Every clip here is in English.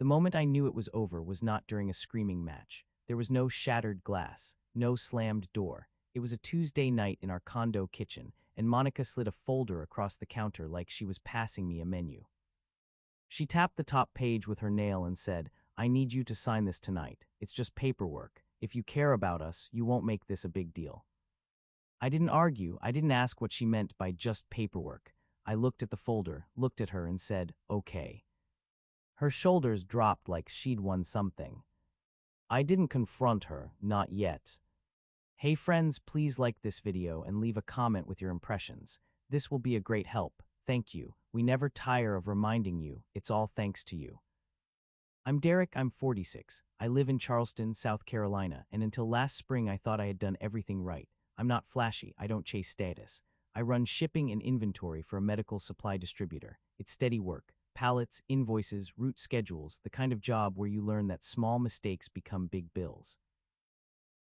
The moment I knew it was over was not during a screaming match. There was no shattered glass, no slammed door. It was a Tuesday night in our condo kitchen, and Monica slid a folder across the counter like she was passing me a menu. She tapped the top page with her nail and said, "I need you to sign this tonight. It's just paperwork. If you care about us, you won't make this a big deal." I didn't argue. I didn't ask what she meant by just paperwork. I looked at the folder, looked at her, and said, "Okay." Her shoulders dropped like she'd won something. I didn't confront her, not yet. Hey friends, please like this video and leave a comment with your impressions. This will be a great help. Thank you. We never tire of reminding you, it's all thanks to you. I'm Derek, I'm 46. I live in Charleston, South Carolina, and until last spring I thought I had done everything right. I'm not flashy, I don't chase status. I run shipping and inventory for a medical supply distributor. It's steady work. Pallets, invoices, route schedules, the kind of job where you learn that small mistakes become big bills.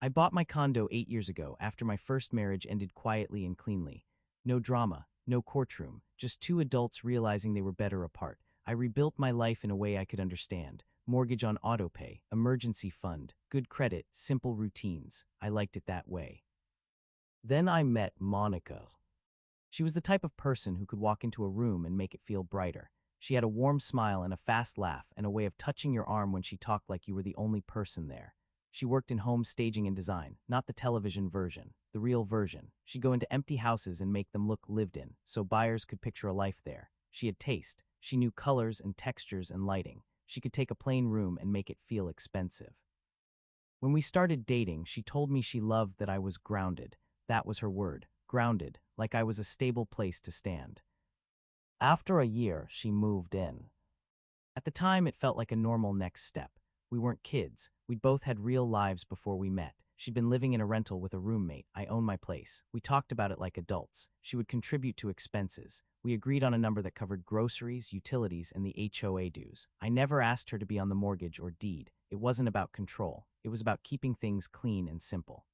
I bought my condo 8 years ago after my first marriage ended quietly and cleanly. No drama, no courtroom, just two adults realizing they were better apart. I rebuilt my life in a way I could understand. Mortgage on autopay, emergency fund, good credit, simple routines. I liked it that way. Then I met Monica. She was the type of person who could walk into a room and make it feel brighter. She had a warm smile and a fast laugh and a way of touching your arm when she talked like you were the only person there. She worked in home staging and design, not the television version, the real version. She'd go into empty houses and make them look lived in, so buyers could picture a life there. She had taste. She knew colors and textures and lighting. She could take a plain room and make it feel expensive. When we started dating, she told me she loved that I was grounded. That was her word, grounded, like I was a stable place to stand. After a year, she moved in. At the time, it felt like a normal next step. We weren't kids. We'd both had real lives before we met. She'd been living in a rental with a roommate. I owned my place. We talked about it like adults. She would contribute to expenses. We agreed on a number that covered groceries, utilities, and the HOA dues. I never asked her to be on the mortgage or deed. It wasn't about control. It was about keeping things clean and simple.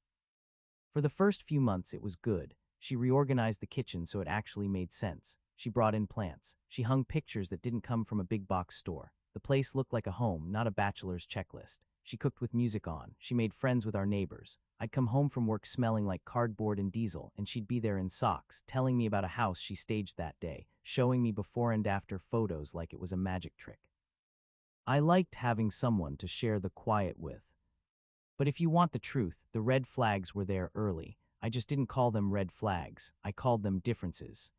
For the first few months, it was good. She reorganized the kitchen so it actually made sense. She brought in plants. She hung pictures that didn't come from a big box store. The place looked like a home, not a bachelor's checklist. She cooked with music on. She made friends with our neighbors. I'd come home from work smelling like cardboard and diesel, and she'd be there in socks, telling me about a house she staged that day, showing me before and after photos like it was a magic trick. I liked having someone to share the quiet with. But if you want the truth, the red flags were there early. I just didn't call them red flags. I called them differences.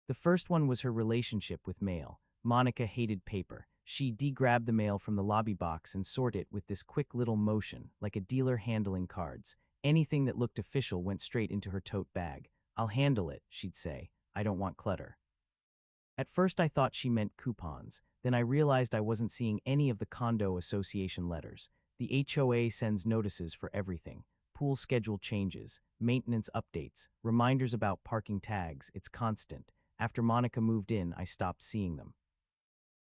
The first one was her relationship with mail. Monica hated paper. She degrabbed the mail from the lobby box and sorted it with this quick little motion, like a dealer handling cards. Anything that looked official went straight into her tote bag. "I'll handle it," she'd say. "I don't want clutter." At first I thought she meant coupons. Then I realized I wasn't seeing any of the condo association letters. The HOA sends notices for everything. Pool schedule changes, maintenance updates, reminders about parking tags. It's constant. After Monica moved in, I stopped seeing them.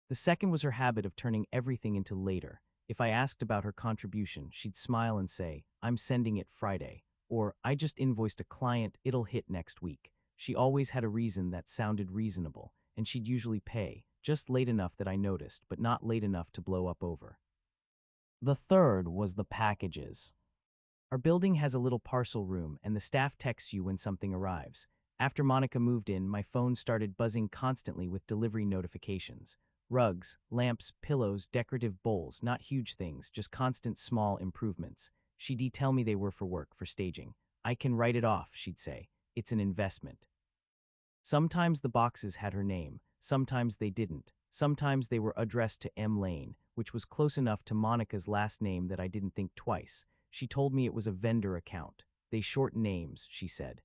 The second was her habit of turning everything into later. If I asked about her contribution, she'd smile and say, "I'm sending it Friday," or "I just invoiced a client, it'll hit next week." She always had a reason that sounded reasonable, and she'd usually pay, just late enough that I noticed, but not late enough to blow up over. The third was the packages. Our building has a little parcel room, and the staff texts you when something arrives. After Monica moved in, my phone started buzzing constantly with delivery notifications. Rugs, lamps, pillows, decorative bowls, not huge things, just constant small improvements. She'd tell me they were for work, for staging. "I can write it off," she'd say. "It's an investment." Sometimes the boxes had her name, sometimes they didn't. Sometimes they were addressed to M. Lane, which was close enough to Monica's last name that I didn't think twice. She told me it was a vendor account. They short names, she said.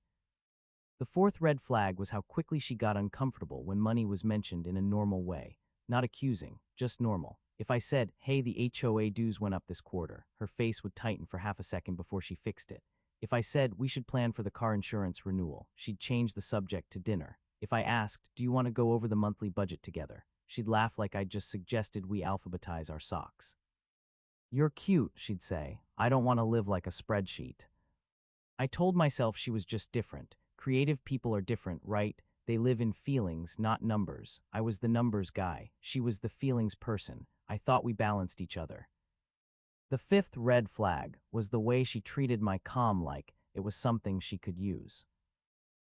The fourth red flag was how quickly she got uncomfortable when money was mentioned in a normal way. Not accusing, just normal. If I said, "Hey, the HOA dues went up this quarter," her face would tighten for half a second before she fixed it. If I said, "We should plan for the car insurance renewal," she'd change the subject to dinner. If I asked, "Do you want to go over the monthly budget together?" she'd laugh like I'd just suggested we alphabetize our socks. "You're cute," she'd say. "I don't want to live like a spreadsheet." I told myself she was just different. Creative people are different, right? They live in feelings, not numbers. I was the numbers guy. She was the feelings person. I thought we balanced each other. The fifth red flag was the way she treated my calm like it was something she could use.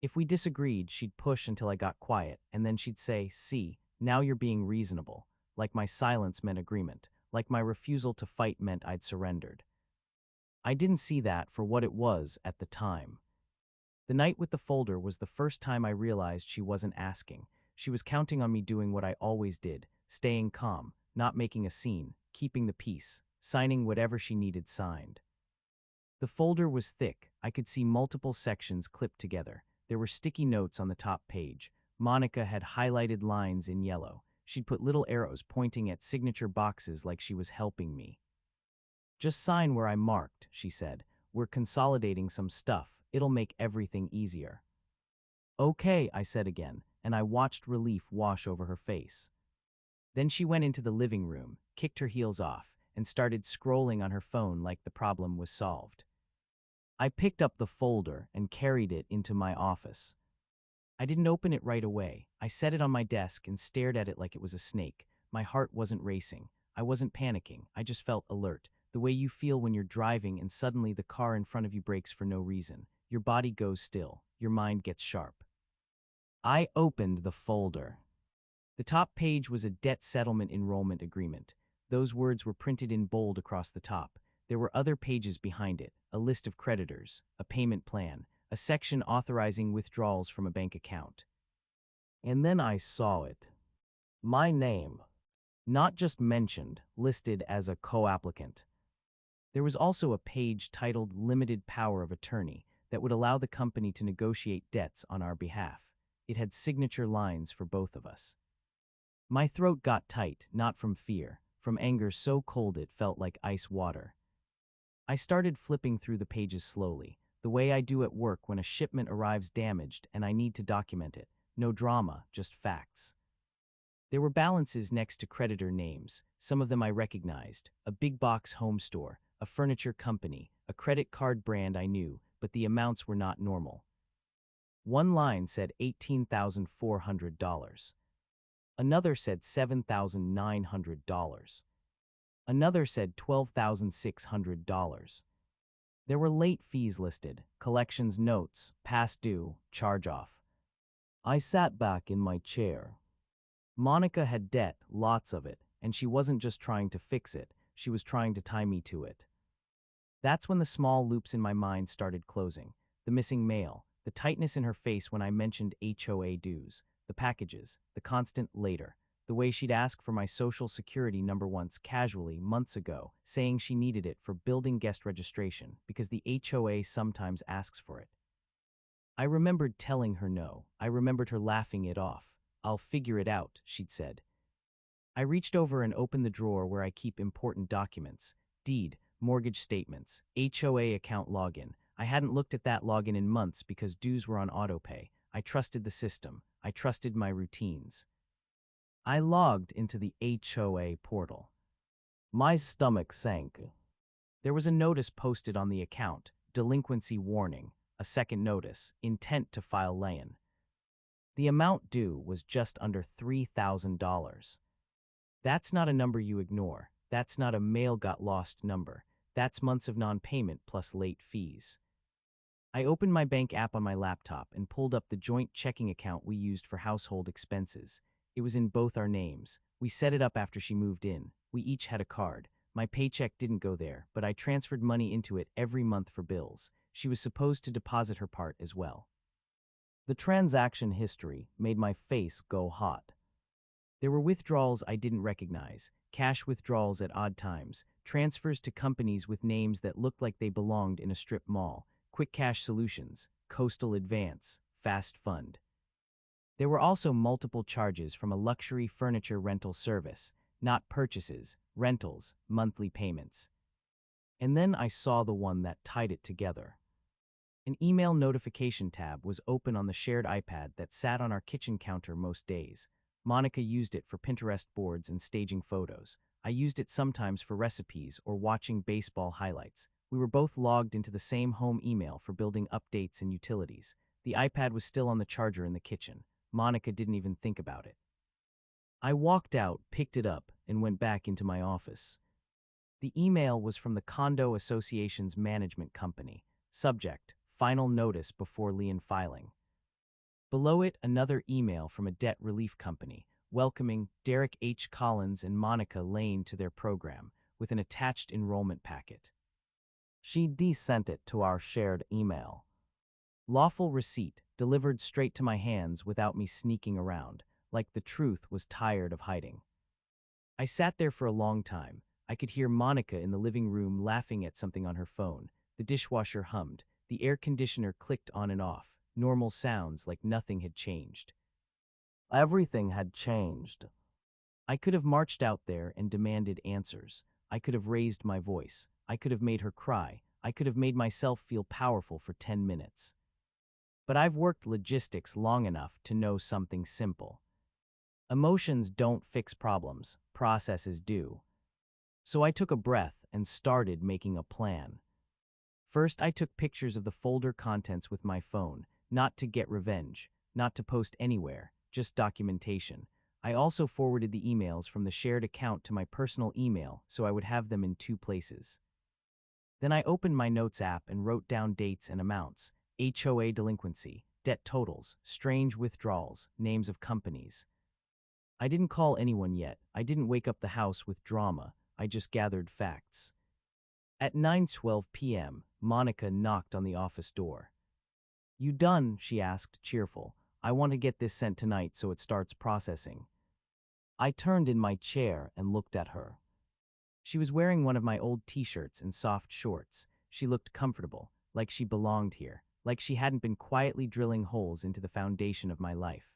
If we disagreed, she'd push until I got quiet, and then she'd say, "See, now you're being reasonable," like my silence meant agreement, like my refusal to fight meant I'd surrendered. I didn't see that for what it was at the time. The night with the folder was the first time I realized she wasn't asking. She was counting on me doing what I always did, staying calm, not making a scene, keeping the peace, signing whatever she needed signed. The folder was thick. I could see multiple sections clipped together. There were sticky notes on the top page. Monica had highlighted lines in yellow. She'd put little arrows pointing at signature boxes like she was helping me. "Just sign where I marked," she said. "We're consolidating some stuff. It'll make everything easier." "Okay," I said again, and I watched relief wash over her face. Then she went into the living room, kicked her heels off, and started scrolling on her phone like the problem was solved. I picked up the folder and carried it into my office. I didn't open it right away. I set it on my desk and stared at it like it was a snake. My heart wasn't racing. I wasn't panicking. I just felt alert, the way you feel when you're driving and suddenly the car in front of you brakes for no reason. Your body goes still. Your mind gets sharp. I opened the folder. The top page was a debt settlement enrollment agreement. Those words were printed in bold across the top. There were other pages behind it, a list of creditors, a payment plan, a section authorizing withdrawals from a bank account. And then I saw it. My name. Not just mentioned, listed as a co-applicant. There was also a page titled Limited Power of Attorney that would allow the company to negotiate debts on our behalf. It had signature lines for both of us. My throat got tight, not from fear, from anger so cold it felt like ice water. I started flipping through the pages slowly, the way I do at work when a shipment arrives damaged and I need to document it. No drama, just facts. There were balances next to creditor names. Some of them I recognized: a big box home store, a furniture company, a credit card brand I knew, but the amounts were not normal. One line said $18,400. Another said $7,900. Another said $12,600. There were late fees listed, collections notes, past due, charge-off. I sat back in my chair. Monica had debt, lots of it, and she wasn't just trying to fix it, she was trying to tie me to it. That's when the small loops in my mind started closing. The missing mail, the tightness in her face when I mentioned HOA dues, the packages, the constant later, the way she'd ask for my social security number once casually months ago, saying she needed it for building guest registration because the HOA sometimes asks for it. I remembered telling her no. I remembered her laughing it off. "I'll figure it out," she'd said. I reached over and opened the drawer where I keep important documents: deed, mortgage statements, HOA account login. I hadn't looked at that login in months because dues were on autopay. I trusted the system. I trusted my routines. I logged into the HOA portal. My stomach sank. There was a notice posted on the account: delinquency warning. A second notice: intent to file lien. The amount due was just under $3,000. That's not a number you ignore. That's not a mail got lost number. That's months of non-payment plus late fees. I opened my bank app on my laptop and pulled up the joint checking account we used for household expenses. It was in both our names. We set it up after she moved in. We each had a card. My paycheck didn't go there, but I transferred money into it every month for bills. She was supposed to deposit her part as well. The transaction history made my face go hot. There were withdrawals I didn't recognize, cash withdrawals at odd times, transfers to companies with names that looked like they belonged in a strip mall, Quick Cash Solutions, Coastal Advance, Fast Fund. There were also multiple charges from a luxury furniture rental service, not purchases, rentals, monthly payments. And then I saw the one that tied it together. An email notification tab was open on the shared iPad that sat on our kitchen counter most days. Monica used it for Pinterest boards and staging photos. I used it sometimes for recipes or watching baseball highlights. We were both logged into the same home email for building updates and utilities. The iPad was still on the charger in the kitchen. Monica didn't even think about it. I walked out, picked it up, and went back into my office. The email was from the Condo Association's management company. Subject: Final notice before lien filing. Below it, another email from a debt relief company, welcoming Derek H. Collins and Monica Lane to their program, with an attached enrollment packet. She sent it to our shared email. Lawful receipt, delivered straight to my hands without me sneaking around, like the truth was tired of hiding. I sat there for a long time. I could hear Monica in the living room laughing at something on her phone. The dishwasher hummed. The air conditioner clicked on and off. Normal sounds, like nothing had changed. Everything had changed. I could have marched out there and demanded answers. I could have raised my voice. I could have made her cry. I could have made myself feel powerful for 10 minutes. But I've worked logistics long enough to know something simple. Emotions don't fix problems, processes do. So I took a breath and started making a plan. First, I took pictures of the folder contents with my phone, not to get revenge, not to post anywhere, just documentation. I also forwarded the emails from the shared account to my personal email so I would have them in 2 places. Then I opened my Notes app and wrote down dates and amounts, HOA delinquency, debt totals, strange withdrawals, names of companies. I didn't call anyone yet. I didn't wake up the house with drama. I just gathered facts. At 9:12 p.m., Monica knocked on the office door. "You done?" she asked, cheerful. "I want to get this sent tonight so it starts processing." I turned in my chair and looked at her. She was wearing one of my old t-shirts and soft shorts. She looked comfortable, like she belonged here, like she hadn't been quietly drilling holes into the foundation of my life.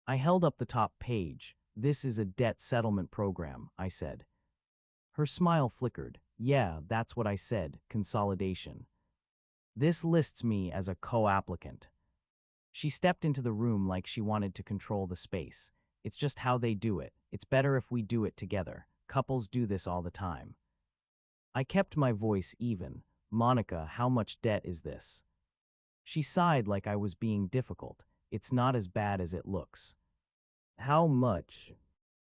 I held up the top page. "This is a debt settlement program," I said. Her smile flickered. "Yeah, that's what I said, consolidation. This lists me as a co-applicant." She stepped into the room like she wanted to control the space. "It's just how they do it. It's better if we do it together. Couples do this all the time." I kept my voice even. "Monica, how much debt is this?" She sighed like I was being difficult. "It's not as bad as it looks." "How much?"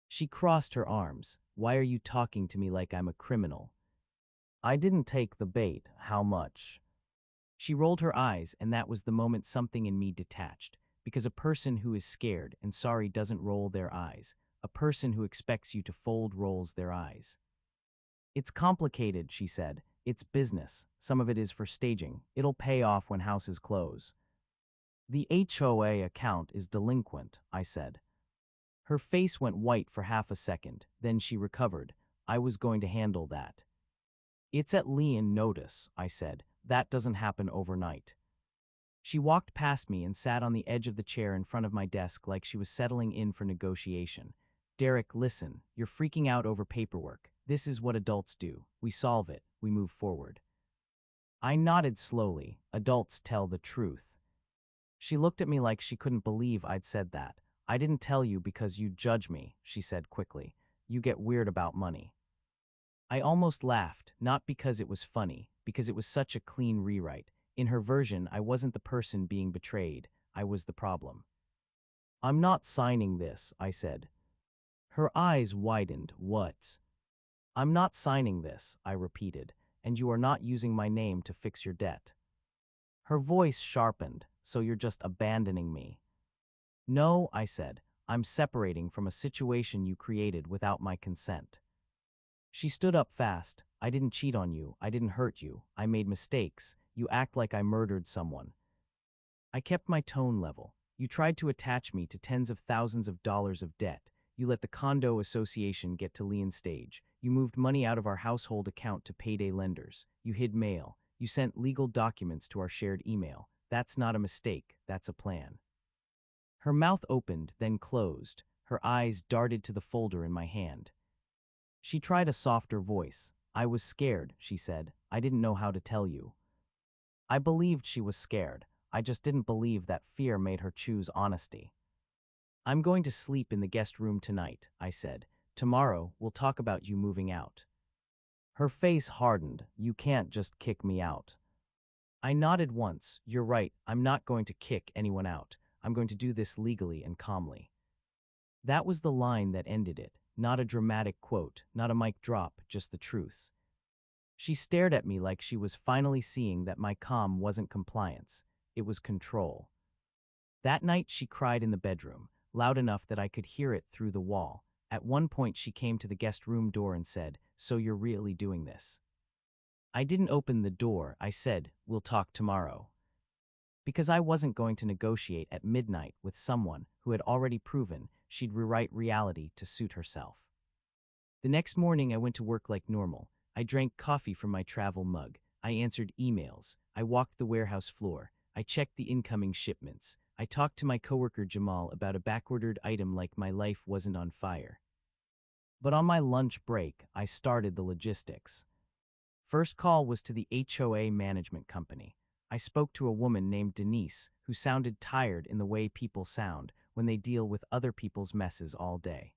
She crossed her arms. "Why are you talking to me like I'm a criminal?" I didn't take the bait. "How much?" She rolled her eyes, and that was the moment something in me detached, because a person who is scared and sorry doesn't roll their eyes. A person who expects you to fold rolls their eyes. "It's complicated," she said. "It's business. Some of it is for staging. It'll pay off when houses close." "The HOA account is delinquent," I said. Her face went white for half a second, then she recovered. "I was going to handle that." "It's at lien notice," I said. "That doesn't happen overnight." She walked past me and sat on the edge of the chair in front of my desk like she was settling in for negotiation. "Derek, listen, you're freaking out over paperwork. This is what adults do. We solve it. We move forward." I nodded slowly. "Adults tell the truth." She looked at me like she couldn't believe I'd said that. "I didn't tell you because you judge me," she said quickly. "You get weird about money." I almost laughed, not because it was funny, because it was such a clean rewrite. In her version, I wasn't the person being betrayed. I was the problem. "I'm not signing this," I said. Her eyes widened. "What?" "I'm not signing this," I repeated, "and you are not using my name to fix your debt." Her voice sharpened. "So you're just abandoning me?" "No," I said. "I'm separating from a situation you created without my consent." She stood up fast. "I didn't cheat on you. I didn't hurt you. I made mistakes. You act like I murdered someone." I kept my tone level. "You tried to attach me to tens of thousands of dollars of debt. You let the condo association get to lien stage. You moved money out of our household account to payday lenders. You hid mail. You sent legal documents to our shared email. That's not a mistake. That's a plan." Her mouth opened, then closed. Her eyes darted to the folder in my hand. She tried a softer voice. "I was scared," she said. "I didn't know how to tell you." I believed she was scared. I just didn't believe that fear made her choose honesty. "I'm going to sleep in the guest room tonight," I said. "Tomorrow, we'll talk about you moving out." Her face hardened. "You can't just kick me out." I nodded once. "You're right, I'm not going to kick anyone out. I'm going to do this legally and calmly. That was the line that ended it, not a dramatic quote, not a mic drop, just the truth. She stared at me like she was finally seeing that my calm wasn't compliance, it was control. That night she cried in the bedroom, loud enough that I could hear it through the wall. At one point she came to the guest room door and said, "So you're really doing this?" I didn't open the door, I said, "We'll talk tomorrow." Because I wasn't going to negotiate at midnight with someone who had already proven she'd rewrite reality to suit herself. The next morning I went to work like normal. I drank coffee from my travel mug. I answered emails. I walked the warehouse floor. I checked the incoming shipments. I talked to my coworker Jamal about a backordered item like my life wasn't on fire. But on my lunch break, I started the logistics. First call was to the HOA management company. I spoke to a woman named Denise who sounded tired in the way people sound when they deal with other people's messes all day.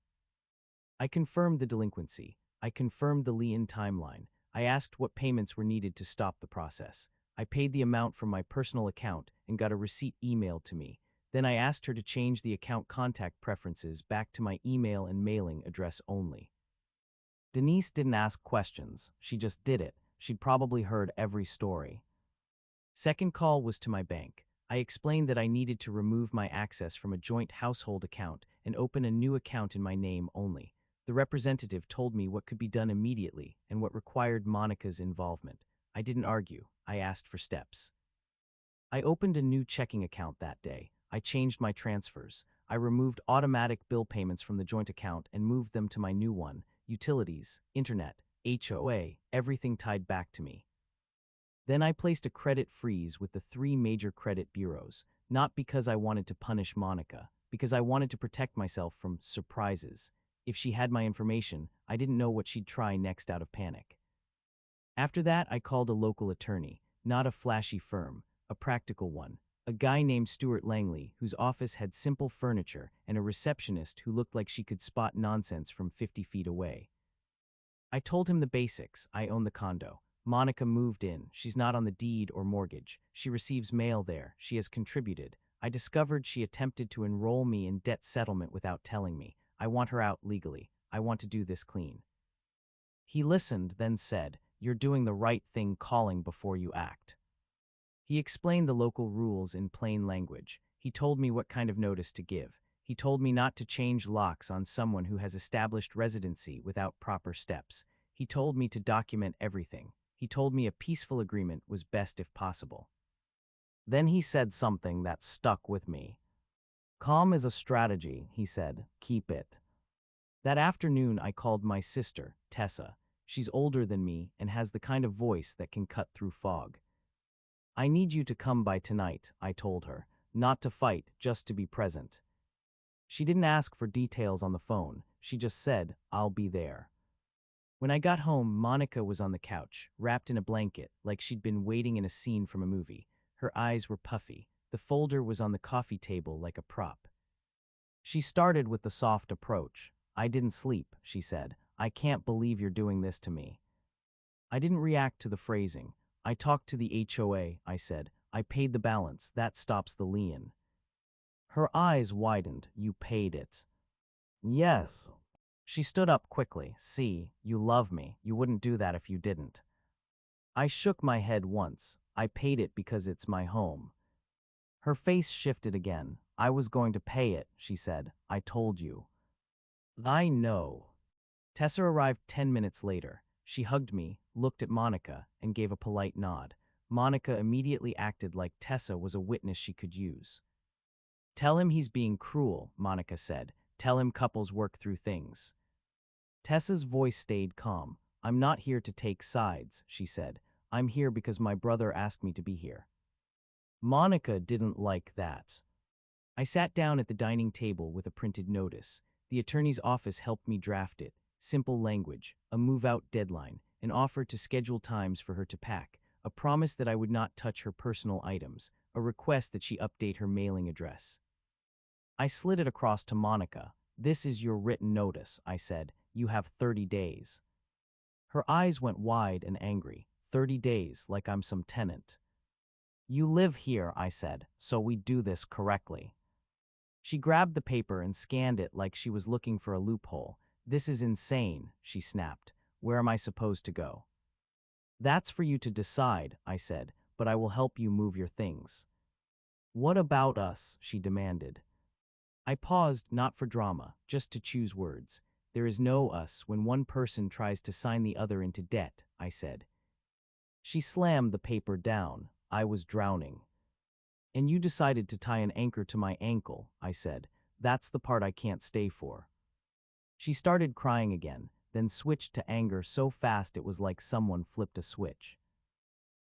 I confirmed the delinquency. I confirmed the lien timeline. I asked what payments were needed to stop the process. I paid the amount from my personal account and got a receipt emailed to me. Then I asked her to change the account contact preferences back to my email and mailing address only. Denise didn't ask questions. She just did it. She'd probably heard every story. Second call was to my bank. I explained that I needed to remove my access from a joint household account and open a new account in my name only. The representative told me what could be done immediately and what required Monica's involvement. I didn't argue. I asked for steps. I opened a new checking account that day. I changed my transfers. I removed automatic bill payments from the joint account and moved them to my new one. Utilities, internet, HOA, everything tied back to me. Then I placed a credit freeze with the 3 major credit bureaus, not because I wanted to punish Monica, because I wanted to protect myself from surprises. If she had my information, I didn't know what she'd try next out of panic. After that, I called a local attorney, not a flashy firm, a practical one, a guy named Stuart Langley whose office had simple furniture and a receptionist who looked like she could spot nonsense from 50 feet away. I told him the basics. I own the condo. Monica moved in. She's not on the deed or mortgage. She receives mail there. She has contributed. I discovered she attempted to enroll me in debt settlement without telling me. I want her out legally. I want to do this clean. He listened, then said, "You're doing the right thing calling before you act." He explained the local rules in plain language. He told me what kind of notice to give. He told me not to change locks on someone who has established residency without proper steps. He told me to document everything. He told me a peaceful agreement was best if possible. Then he said something that stuck with me. "Calm is a strategy," he said. "Keep it." That afternoon, I called my sister, Tessa. She's older than me and has the kind of voice that can cut through fog. "I need you to come by tonight," I told her. "Not to fight, just to be present." She didn't ask for details on the phone. She just said, "I'll be there." When I got home, Monica was on the couch, wrapped in a blanket, like she'd been waiting in a scene from a movie. Her eyes were puffy. The folder was on the coffee table like a prop. She started with the soft approach. "I didn't sleep," she said. "I can't believe you're doing this to me." I didn't react to the phrasing. "I talked to the HOA," I said. "I paid the balance. That stops the lien." Her eyes widened. "You paid it?" "Yes." She stood up quickly. "See, you love me. You wouldn't do that if you didn't." I shook my head once. "I paid it because it's my home." Her face shifted again. "I was going to pay it," she said. "I told you." "I know." Tessa arrived 10 minutes later. She hugged me, looked at Monica, and gave a polite nod. Monica immediately acted like Tessa was a witness she could use. "Tell him he's being cruel," Monica said. "Tell him couples work through things." Tessa's voice stayed calm. "I'm not here to take sides," she said. "I'm here because my brother asked me to be here." Monica didn't like that. I sat down at the dining table with a printed notice. The attorney's office helped me draft it. Simple language, a move-out deadline, an offer to schedule times for her to pack, a promise that I would not touch her personal items, a request that she update her mailing address. I slid it across to Monica. "This is your written notice," I said. "You have 30 days. Her eyes went wide and angry. 30 days, like I'm some tenant. "You live here," I said, "so we do this correctly." She grabbed the paper and scanned it like she was looking for a loophole. "This is insane," she snapped. "Where am I supposed to go?" "That's for you to decide," I said, "but I will help you move your things." "What about us?" she demanded. I paused, not for drama, just to choose words. "There is no us when one person tries to sign the other into debt," I said. She slammed the paper down. I was drowning. "And you decided to tie an anchor to my ankle," I said. "That's the part I can't stay for." She started crying again, then switched to anger so fast it was like someone flipped a switch.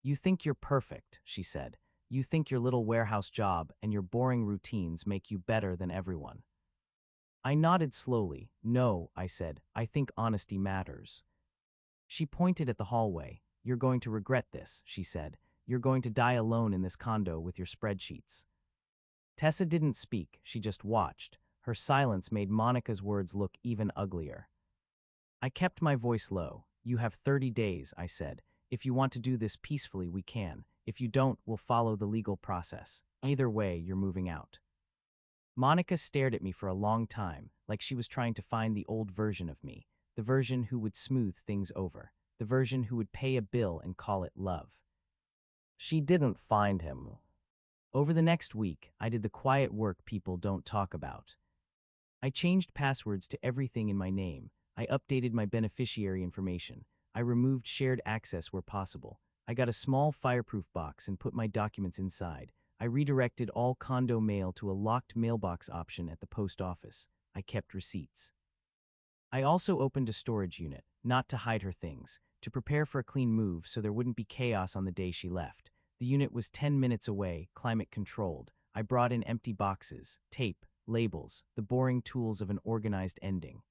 "You think you're perfect," she said. "You think your little warehouse job and your boring routines make you better than everyone." I nodded slowly. "No," I said, "I think honesty matters." She pointed at the hallway. "You're going to regret this," she said. "You're going to die alone in this condo with your spreadsheets." Tessa didn't speak, she just watched. Her silence made Monica's words look even uglier. I kept my voice low. "You have 30 days, I said. "If you want to do this peacefully, we can. If you don't, we'll follow the legal process. Either way, you're moving out." Monica stared at me for a long time, like she was trying to find the old version of me, the version who would smooth things over, the version who would pay a bill and call it love. She didn't find him. Over the next week, I did the quiet work people don't talk about. I changed passwords to everything in my name. I updated my beneficiary information. I removed shared access where possible. I got a small fireproof box and put my documents inside. I redirected all condo mail to a locked mailbox option at the post office. I kept receipts. I also opened a storage unit, not to hide her things, to prepare for a clean move so there wouldn't be chaos on the day she left. The unit was 10 minutes away, climate controlled. I brought in empty boxes, tape, labels, the boring tools of an organized ending.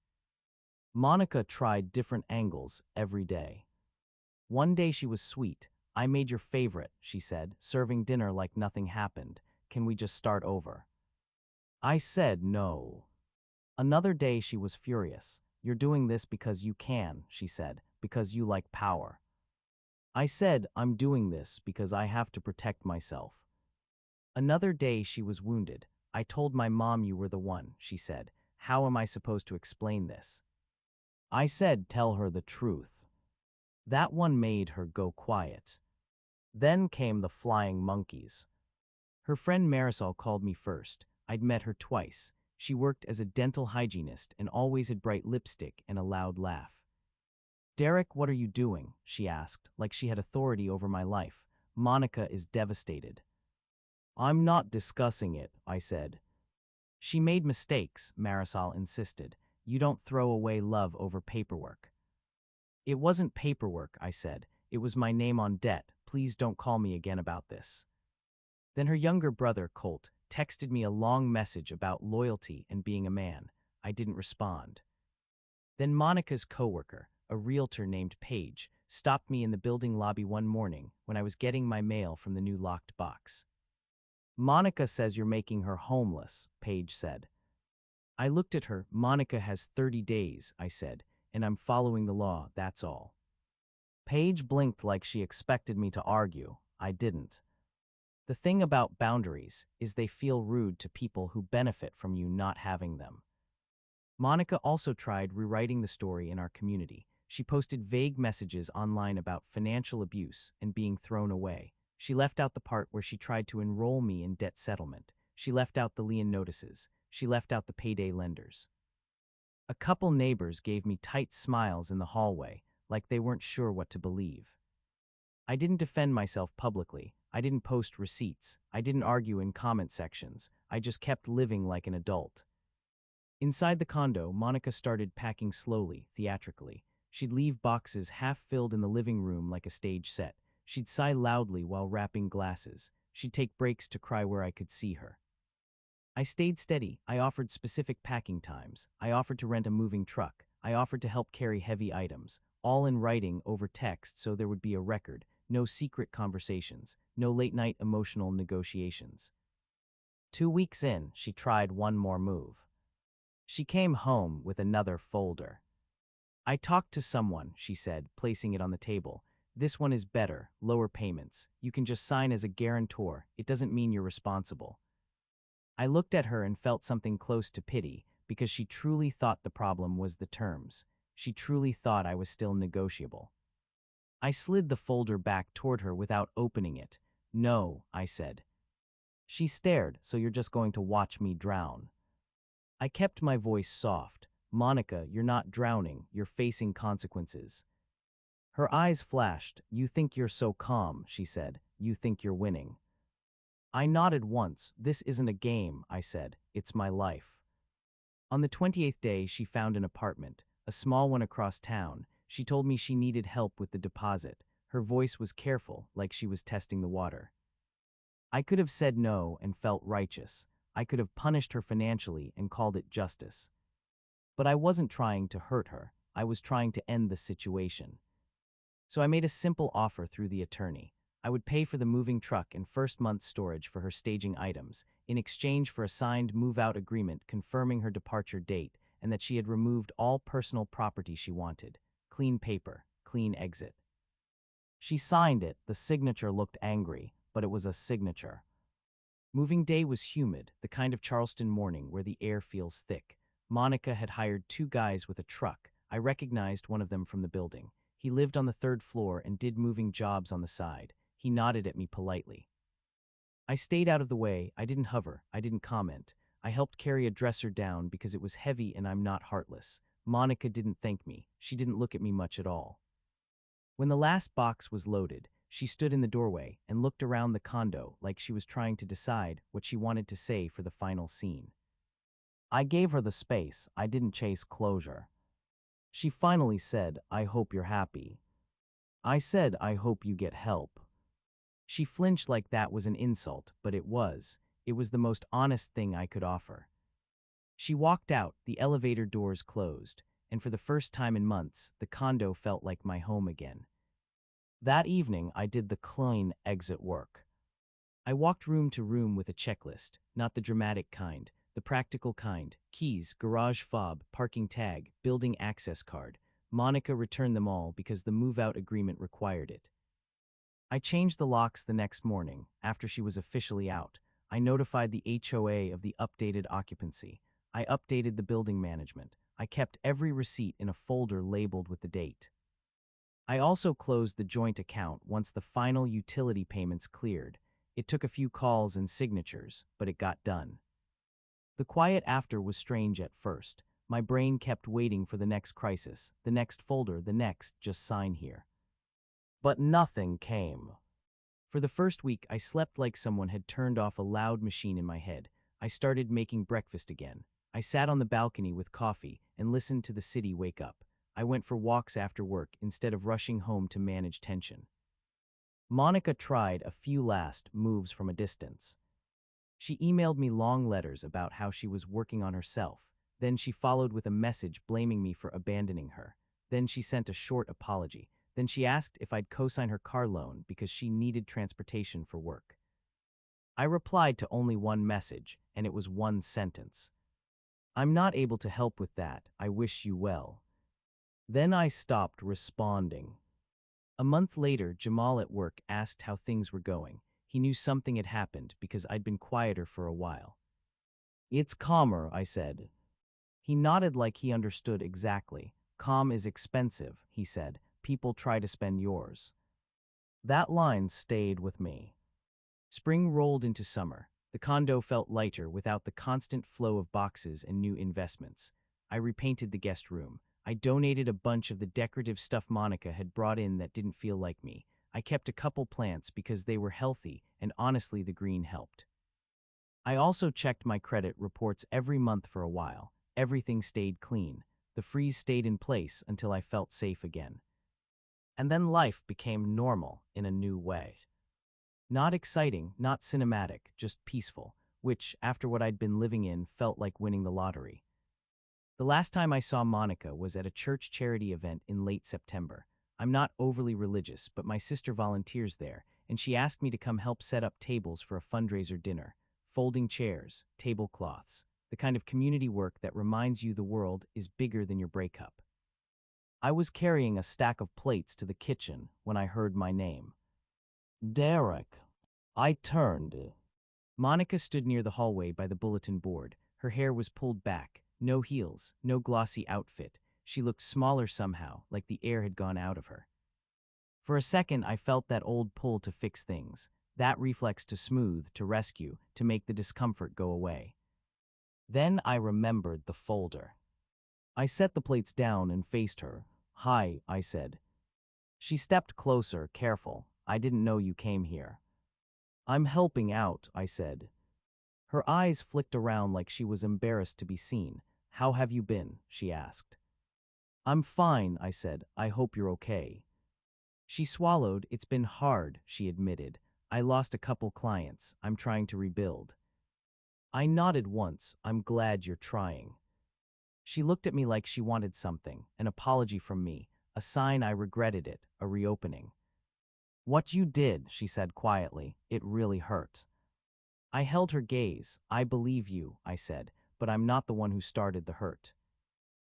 Monica tried different angles every day. One day she was sweet. "I made your favorite," she said, serving dinner like nothing happened. "Can we just start over?" I said no. Another day she was furious. "You're doing this because you can," she said, "because you like power." I said, "I'm doing this because I have to protect myself." Another day she was wounded. "I told my mom you were the one," she said. "How am I supposed to explain this?" I said, "Tell her the truth." That one made her go quiet. Then came the flying monkeys. Her friend Marisol called me first. I'd met her twice. She worked as a dental hygienist and always had bright lipstick and a loud laugh. "Derek, what are you doing?" she asked, like she had authority over my life. "Monica is devastated." "I'm not discussing it," I said. "She made mistakes," Marisol insisted. "You don't throw away love over paperwork." "It wasn't paperwork," I said. "It was my name on debt. Please don't call me again about this." Then her younger brother, Colt, texted me a long message about loyalty and being a man. I didn't respond. Then Monica's coworker, a realtor named Paige, stopped me in the building lobby one morning when I was getting my mail from the new locked box. "Monica says you're making her homeless," Paige said. I looked at her. "Monica has 30 days, I said, "and I'm following the law, that's all." Paige blinked like she expected me to argue. I didn't. The thing about boundaries is they feel rude to people who benefit from you not having them. Monica also tried rewriting the story in our community. She posted vague messages online about financial abuse and being thrown away. She left out the part where she tried to enroll me in debt settlement. She left out the lien notices. She left out the payday lenders. A couple neighbors gave me tight smiles in the hallway, like they weren't sure what to believe. I didn't defend myself publicly. I didn't post receipts. I didn't argue in comment sections. I just kept living like an adult. Inside the condo, Monica started packing slowly, theatrically. She'd leave boxes half filled in the living room like a stage set. She'd sigh loudly while wrapping glasses. She'd take breaks to cry where I could see her. I stayed steady. I offered specific packing times. I offered to rent a moving truck. I offered to help carry heavy items, all in writing over text so there would be a record, no secret conversations, no late-night emotional negotiations. 2 weeks in, she tried one more move. She came home with another folder. "I talked to someone," she said, placing it on the table. "This one is better, lower payments. You can just sign as a guarantor. It doesn't mean you're responsible." I looked at her and felt something close to pity, because she truly thought the problem was the terms. She truly thought I was still negotiable. I slid the folder back toward her without opening it. "No," I said. She stared. "So you're just going to watch me drown?" I kept my voice soft. "Monica, you're not drowning, you're facing consequences." Her eyes flashed. "You think you're so calm," she said. "You think you're winning." I nodded once. "This isn't a game," I said. "It's my life." On the 28th day, she found an apartment, a small one across town. She told me she needed help with the deposit. Her voice was careful, like she was testing the water. I could have said no and felt righteous. I could have punished her financially and called it justice. But I wasn't trying to hurt her. I was trying to end the situation. So I made a simple offer through the attorney. I would pay for the moving truck and first month's storage for her staging items, in exchange for a signed move-out agreement confirming her departure date and that she had removed all personal property she wanted. Clean paper, clean exit. She signed it. The signature looked angry, but it was a signature. Moving day was humid, the kind of Charleston morning where the air feels thick. Monica had hired 2 guys with a truck. I recognized one of them from the building. He lived on the 3rd floor and did moving jobs on the side. He nodded at me politely. I stayed out of the way. I didn't hover. I didn't comment. I helped carry a dresser down because it was heavy and I'm not heartless. Monica didn't thank me. She didn't look at me much at all. When the last box was loaded, she stood in the doorway and looked around the condo like she was trying to decide what she wanted to say for the final scene. I gave her the space. I didn't chase closure. She finally said, "I hope you're happy." I said, "I hope you get help." She flinched like that was an insult, but it was. It was the most honest thing I could offer. She walked out, the elevator doors closed, and for the first time in months, the condo felt like my home again. That evening, I did the Qley exit work. I walked room to room with a checklist, not the dramatic kind, the practical kind: keys, garage fob, parking tag, building access card. Monica returned them all because the move-out agreement required it. I changed the locks the next morning, after she was officially out. I notified the HOA of the updated occupancy. I updated the building management. I kept every receipt in a folder labeled with the date. I also closed the joint account once the final utility payments cleared. It took a few calls and signatures, but it got done. The quiet after was strange at first. My brain kept waiting for the next crisis, the next folder, the next "just sign here." But nothing came. For the first week, I slept like someone had turned off a loud machine in my head. I started making breakfast again. I sat on the balcony with coffee and listened to the city wake up. I went for walks after work instead of rushing home to manage tension. Monica tried a few last moves from a distance. She emailed me long letters about how she was working on herself. Then she followed with a message blaming me for abandoning her. Then she sent a short apology. Then she asked if I'd co-sign her car loan because she needed transportation for work. I replied to only one message, and it was one sentence. "I'm not able to help with that. I wish you well." Then I stopped responding. A month later, Jamal at work asked how things were going. He knew something had happened because I'd been quieter for a while. "It's calmer," I said. He nodded like he understood exactly. "Calm is expensive," he said. "People try to spend yours." That line stayed with me. Spring rolled into summer. The condo felt lighter without the constant flow of boxes and new investments. I repainted the guest room. I donated a bunch of the decorative stuff Monica had brought in that didn't feel like me. I kept a couple plants because they were healthy, and honestly, the green helped. I also checked my credit reports every month for a while. Everything stayed clean. The freeze stayed in place until I felt safe again. And then life became normal in a new way. Not exciting, not cinematic, just peaceful, which, after what I'd been living in, felt like winning the lottery. The last time I saw Monica was at a church charity event in late September. I'm not overly religious, but my sister volunteers there, and she asked me to come help set up tables for a fundraiser dinner. Folding chairs, tablecloths, the kind of community work that reminds you the world is bigger than your breakup. I was carrying a stack of plates to the kitchen when I heard my name. "Derek." I turned. Monica stood near the hallway by the bulletin board. Her hair was pulled back, no heels, no glossy outfit. She looked smaller somehow, like the air had gone out of her. For a second, I felt that old pull to fix things, that reflex to smooth, to rescue, to make the discomfort go away. Then I remembered the folder. I set the plates down and faced her. "Hi," I said. She stepped closer, careful. "I didn't know you came here." "I'm helping out," I said. Her eyes flicked around like she was embarrassed to be seen. "How have you been?" she asked. "I'm fine," I said. "I hope you're okay." She swallowed. "It's been hard," she admitted. "I lost a couple clients. I'm trying to rebuild." I nodded once. "I'm glad you're trying." She looked at me like she wanted something, an apology from me, a sign I regretted it, a reopening. "What you did," she said quietly, "it really hurt." I held her gaze. "I believe you," I said, "but I'm not the one who started the hurt."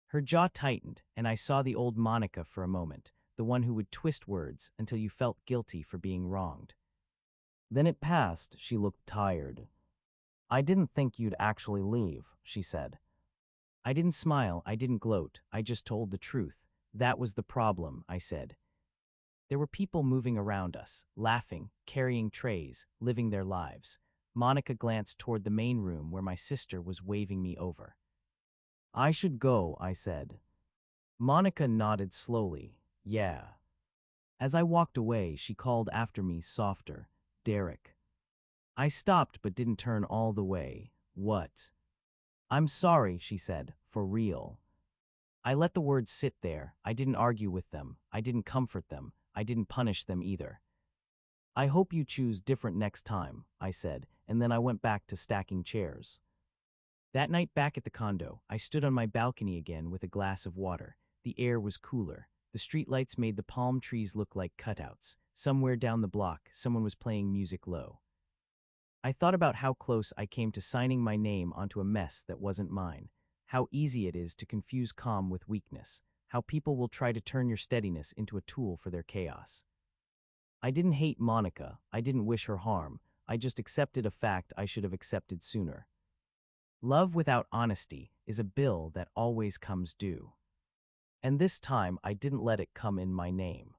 Her jaw tightened, and I saw the old Monica for a moment, the one who would twist words until you felt guilty for being wronged. Then it passed. She looked tired. "I didn't think you'd actually leave," she said. I didn't smile, I didn't gloat, I just told the truth. "That was the problem," I said. There were people moving around us, laughing, carrying trays, living their lives. Monica glanced toward the main room where my sister was waving me over. "I should go," I said. Monica nodded slowly. "Yeah." As I walked away, she called after me softer, "Derek." I stopped but didn't turn all the way. "What?" "I'm sorry," she said, "for real." I let the words sit there. I didn't argue with them. I didn't comfort them. I didn't punish them either. "I hope you choose different next time," I said, and then I went back to stacking chairs. That night back at the condo, I stood on my balcony again with a glass of water. The air was cooler. The streetlights made the palm trees look like cutouts. Somewhere down the block, someone was playing music low. I thought about how close I came to signing my name onto a mess that wasn't mine. How easy it is to confuse calm with weakness. How people will try to turn your steadiness into a tool for their chaos. I didn't hate Monica. I didn't wish her harm. I just accepted a fact I should have accepted sooner. Love without honesty is a bill that always comes due. And this time I didn't let it come in my name.